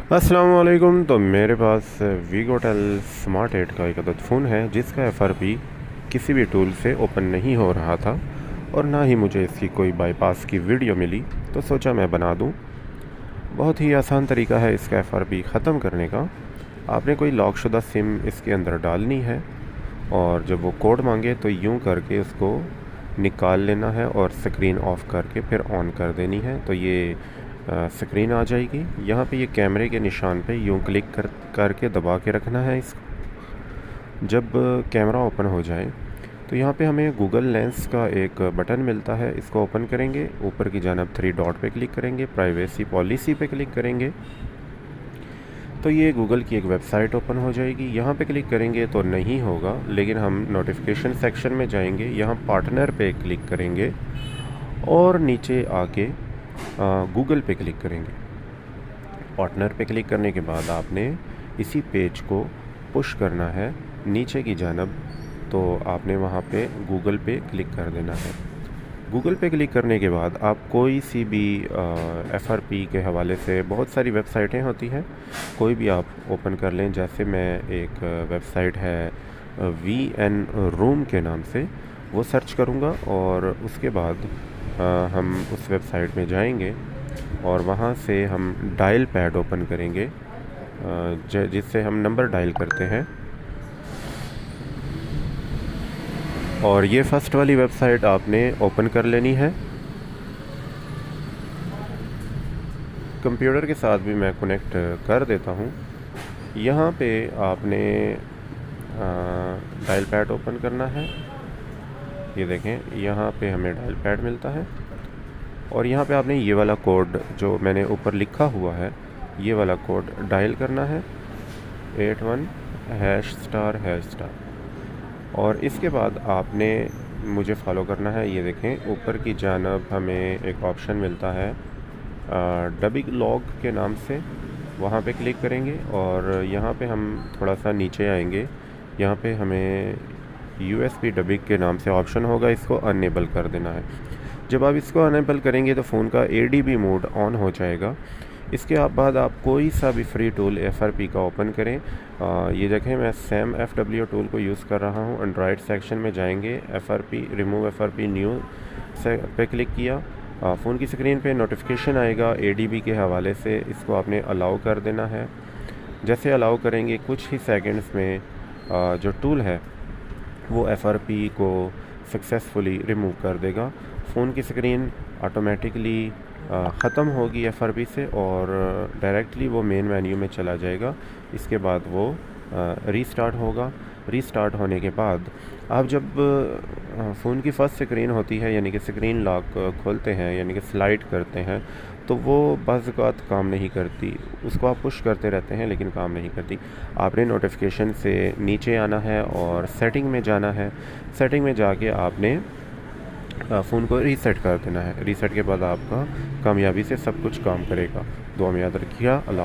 अस्सलामुअलैकुम। तो मेरे पास वीगो टेल स्मार्ट 8 का एक अदद फ़ोन है जिसका एफआरपी किसी भी टूल से ओपन नहीं हो रहा था और ना ही मुझे इसकी कोई बाईपास की वीडियो मिली। तो सोचा मैं बना दूं। बहुत ही आसान तरीका है इसका एफआरपी ख़त्म करने का। आपने कोई लॉकशुदा सिम इसके अंदर डालनी है और जब वो कोड मांगे तो यूं करके उसको निकाल लेना है और स्क्रीन ऑफ करके फिर ऑन कर देनी है। तो ये स्क्रीन आ जाएगी। यहाँ पे ये कैमरे के निशान पे यूं क्लिक करके दबा के रखना है इसको। जब कैमरा ओपन हो जाए तो यहाँ पे हमें गूगल लेंस का एक बटन मिलता है, इसको ओपन करेंगे। ऊपर की जानब 3 डॉट पे क्लिक करेंगे, प्राइवेसी पॉलिसी पे क्लिक करेंगे तो ये गूगल की एक वेबसाइट ओपन हो जाएगी। यहाँ पे क्लिक करेंगे तो नहीं होगा, लेकिन हम नोटिफिकेशन सेक्शन में जाएंगे, यहाँ पार्टनर पे क्लिक करेंगे और नीचे आके गूगल पे क्लिक करेंगे। पार्टनर पे क्लिक करने के बाद आपने इसी पेज को पुश करना है नीचे की जानब। तो आपने वहाँ पे गूगल पे क्लिक कर देना है। गूगल पे क्लिक करने के बाद आप कोई सी भी एफआरपी के हवाले से बहुत सारी वेबसाइटें होती हैं, कोई भी आप ओपन कर लें। जैसे मैं एक वेबसाइट है VN रूम के नाम से, वो सर्च करूँगा और उसके बाद हम उस वेबसाइट में जाएंगे और वहाँ से हम डायल पैड ओपन करेंगे, जिससे हम नंबर डायल करते हैं। और ये फ़र्स्ट वाली वेबसाइट आपने ओपन कर लेनी है। कंप्यूटर के साथ भी मैं कनेक्ट कर देता हूँ। यहाँ पे आपने डायल पैड ओपन करना है। ये देखें, यहाँ पे हमें डायल पैड मिलता है और यहाँ पे आपने ये वाला कोड जो मैंने ऊपर लिखा हुआ है, ये वाला कोड डायल करना है, 81##। और इसके बाद आपने मुझे फ़ॉलो करना है। ये देखें, ऊपर की जानब हमें एक ऑप्शन मिलता है डबिंग लॉग के नाम से, वहाँ पे क्लिक करेंगे और यहाँ पे हम थोड़ा सा नीचे आएंगे। यहाँ पे हमें USB डबिंग के नाम से ऑप्शन होगा, इसको अनेबल कर देना है। जब आप इसको अनेबल करेंगे तो फ़ोन का ADB मोड ऑन हो जाएगा। इसके बाद आप कोई सा भी फ्री टूल एफआरपी का ओपन करें। ये देखें, मैं सैम FW टूल को यूज़ कर रहा हूँ। एंड्रॉयड सेक्शन में जाएंगे, एफआरपी रिमूव एफआरपी न्यू से पे क्लिक किया। फ़ोन की स्क्रीन पे नोटिफिकेशन आएगा ADB के हवाले से, इसको आपने अलाउ कर देना है। जैसे अलाउ करेंगे कुछ ही सेकंड्स में जो टूल है वो एफआरपी को सक्सेसफुली रिमूव कर देगा। फ़ोन की स्क्रीन ऑटोमेटिकली ख़त्म होगी एफआरपी से और डायरेक्टली वो मेन मेन्यू में चला जाएगा। इसके बाद वो रीस्टार्ट होगा। रीस्टार्ट होने के बाद आप जब फ़ोन की फ़र्स्ट स्क्रीन होती है, यानी कि स्क्रीन लॉक खोलते हैं, यानी कि स्लाइड करते हैं, तो वो बाज़ औक़ात काम नहीं करती। उसको आप पुश करते रहते हैं लेकिन काम नहीं करती। आपने नोटिफिकेशन से नीचे आना है और सेटिंग में जाना है। सेटिंग में जाके आपने फ़ोन को रीसेट कर देना है। रीसेट के बाद आपका कामयाबी से सब कुछ काम करेगा। दुआ में याद रखिएगा। अल्लाह।